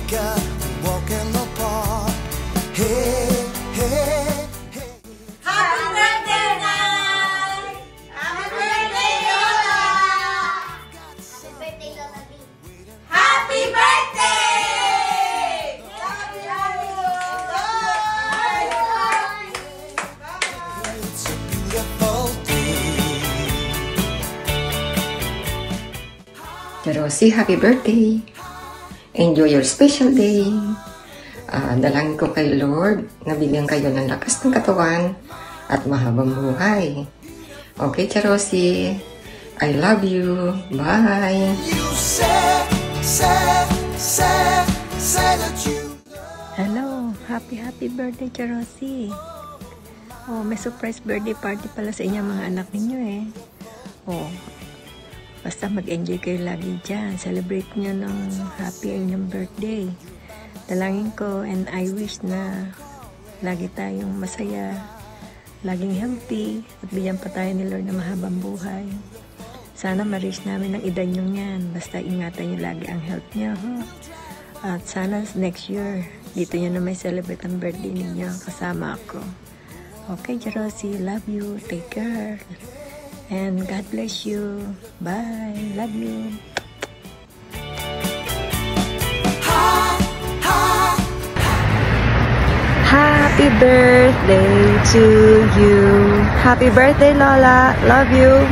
like a walk in the park. Hey, hey, hey. Happy birthday, Nay! Happy birthday, Lola! Happy birthday, Lola B. Happy birthday! Love you! It's a beautiful day. Rosie, happy birthday! Enjoy your special day! Dalangin ko kay Lord na bigyan kayo ng lakas ng katawan at mahabang buhay. Okay, Rosie, I love you. Bye! You say that you. Hello! Happy birthday, Rosie! Oh, may surprise birthday party pala sa inyo mga anak ninyo eh. Oh, basta mag-enjoy kayo lagi dyan. Celebrate nyo ng happy inyong birthday. Dalangin ko and I wish na lagi tayong masaya, laging healthy, at bigyan pa tayo ni Lord na mahabang buhay. Sana ma-reach namin ang edad nyo yan. Basta ingatan nyo lagi ang health nyo. Huh? At sana next year, dito nyo na may celebrate ang birthday ninyo kasama ako. Okay, Rosie, love you. Take care. And God bless you. Bye. Love you. Happy birthday to you. Happy birthday, Lola. Love you.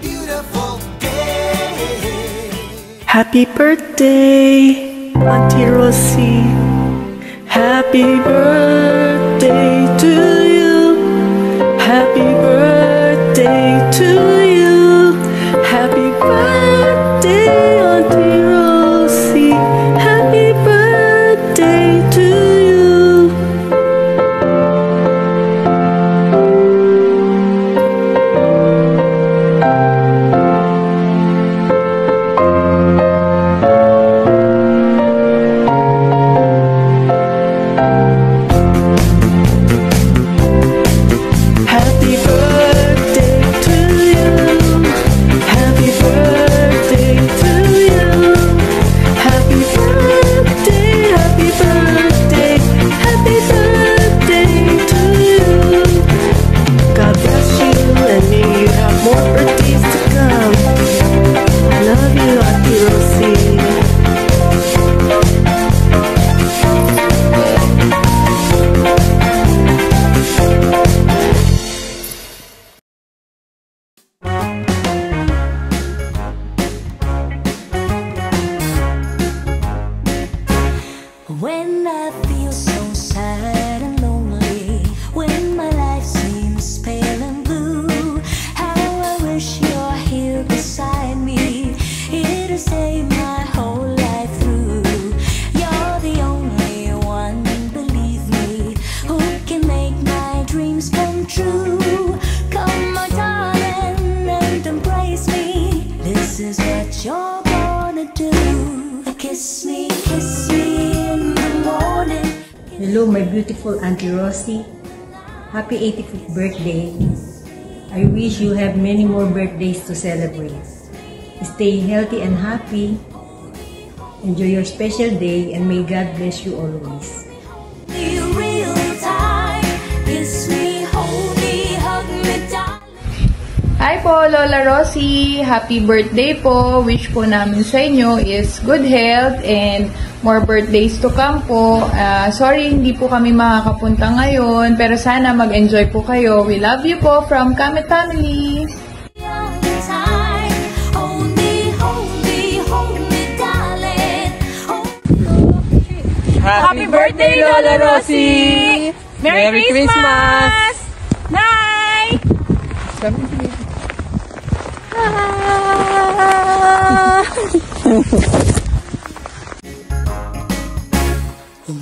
Beautiful day. Happy birthday, Auntie Rosie. Happy birthday to you. Happy birthday to you. Happy birthday, Auntie Rosie. Happy birthday to you. Happy birthday to you. Happy birthday to you. Happy birthday, happy birthday, happy birthday to you. God bless you and may you have more birthdays to come. I love you, Auntie Rosie. When I feel so sad and lonely, when my life seems pale and blue, how I wish you're here beside me, here to save my whole life through. You're the only one, believe me, who can make my dreams come true. Come, my darling, and embrace me. This is what you're gonna do. Kiss me in the morning. Hello, my beautiful Auntie Rosie. Happy 85th birthday. I wish you have many more birthdays to celebrate. Stay healthy and happy. Enjoy your special day and may God bless you always. Real time. Kiss me, hold me, hug me, darling. Hi po, Lola Rosie! Happy birthday po! Wish po namin sa inyo is good health and more birthdays to come po. Sorry, hindi po kami makakapunta ngayon, pero sana mag-enjoy po kayo. We love you po from Kamet Family! Happy birthday, Lola Rosie! Merry Christmas! Nay!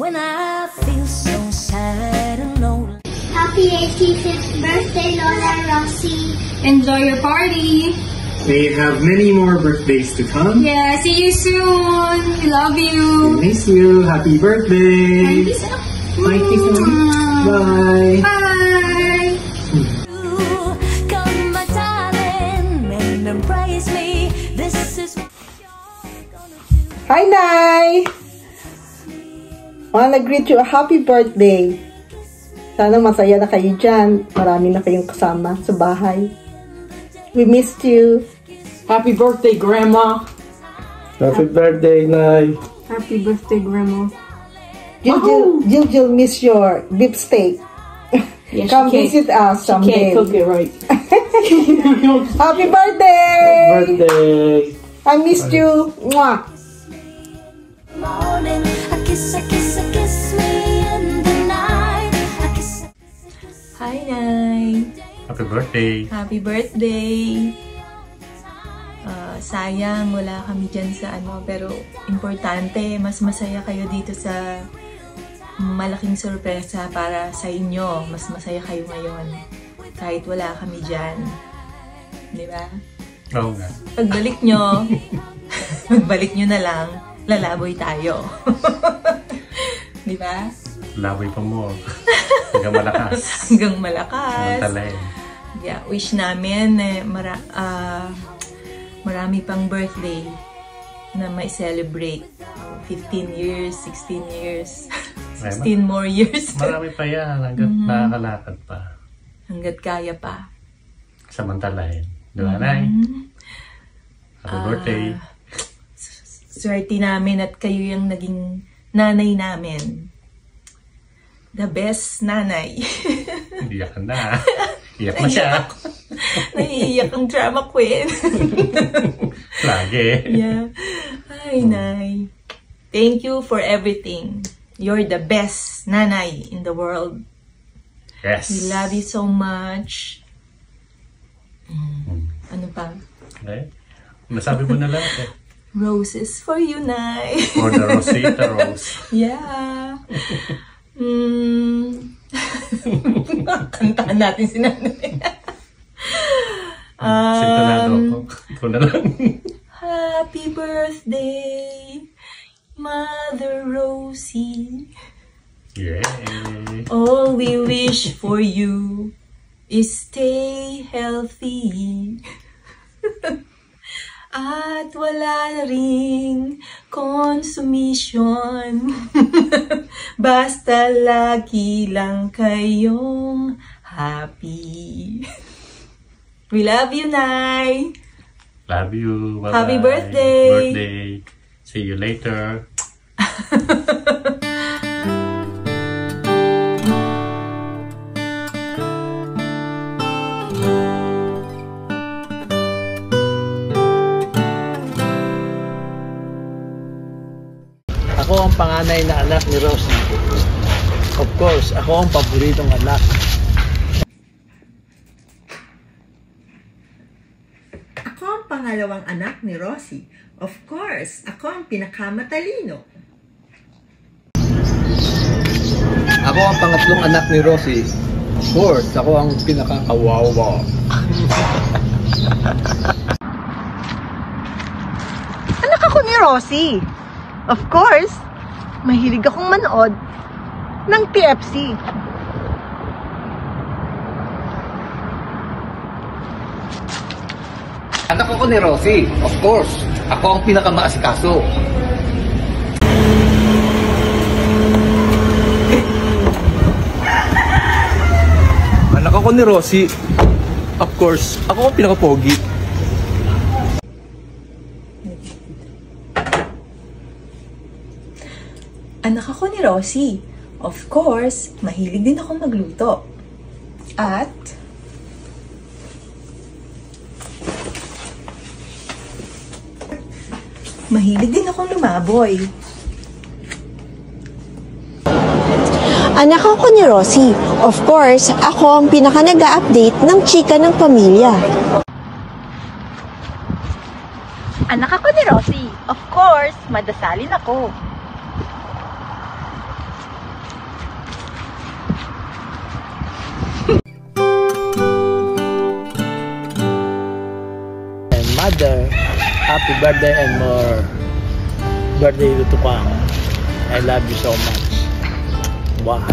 When I feel so sad and lonely. Happy 85th birthday, Lola Rosie. Enjoy your party! May you have many more birthdays to come. Yeah, see you soon! We love you! Miss you. Happy birthday. Bye, kiss me. Bye. Bye! Come, my darling, and embrace me. This is what you're gonna do. Hi, Nay! Wanna greet you a happy birthday. Sana masaya na kayo dyan. Marami na kayong kasama sa bahay. We missed you. Happy birthday, Grandma. Happy birthday, Nay. Happy birthday, Grandma. Jill miss your beef steak. Yeah, Come visit us someday. She can't cook it right. Happy birthday! Happy birthday. I missed you. Mwah! Morning, a kiss me in the night. Hi, Nay. Happy birthday. Happy birthday. Sayang, wala kami dyan sa pero importante, mas masaya kayo dito sa malaking sorpresa para sa inyo. Mas masaya kayo ngayon kahit wala kami dyan. Di ba? Oo nga. Pagbalik nyo, magbalik nyo na lang, lalaboy tayo. Di ba? Laboy pa mo. Hanggang malakas. Hanggang malakas. Hanggang Yeah, wish namin marami pang birthday na may celebrate. 15 years, 16 years, 16 more years. Marami pa yan hanggat nakakalakad pa. Hanggat kaya pa. Samantalahin. Di ba, Nay? Happy birthday. Swerte namin at kayo yung naging nanay namin. The best nanay. Iyak na. Iyak na siya. Naiiyak ang drama queen. Lagi. Yeah. Hi, Nay. Thank you for everything. You're the best nanay in the world. Yes. We love you so much. Ano pa? Okay. Nasabi mo na lang. Roses for you, Nay. For the Rosita Rose. Yeah. Kantaan natin si Nanay. Sintonado ako. Ikaw na lang. Happy birthday, Mother Rosie. Yay. All we wish for you is stay healthy. At wala na ring consumption. Basta lagi lang kayong happy. We love you, Nay. Love you. Bye-bye. Happy birthday. Birthday. See you later. Ako ang panganay na anak ni Rosie. Of course, ako ang paboritong anak. Ako ang pangalawang anak ni Rosie. Of course, ako ang pinakamatalino. Ako ang pangatlong anak ni Rosie. Of course, ako ang pinaka-kawawa. Anak ako ni Rosie. Of course, mahilig akong manood ng TFC. Anak ako ni Rosie. Of course, ako ang pinaka-maasikaso. Anak ako ni Rosie. Of course, ako ang pinaka-pogi. Anak ako ni Rosie. Of course, mahilig din akong magluto. At mahilig din akong lumaboy. Anak ako ni Rosie. Of course, ako ang pinaka nag-a-update ng chika ng pamilya. Anak ako ni Rosie. Of course, madasalin ako. And mother, happy birthday and more birthday to come. I love you so much. Wow.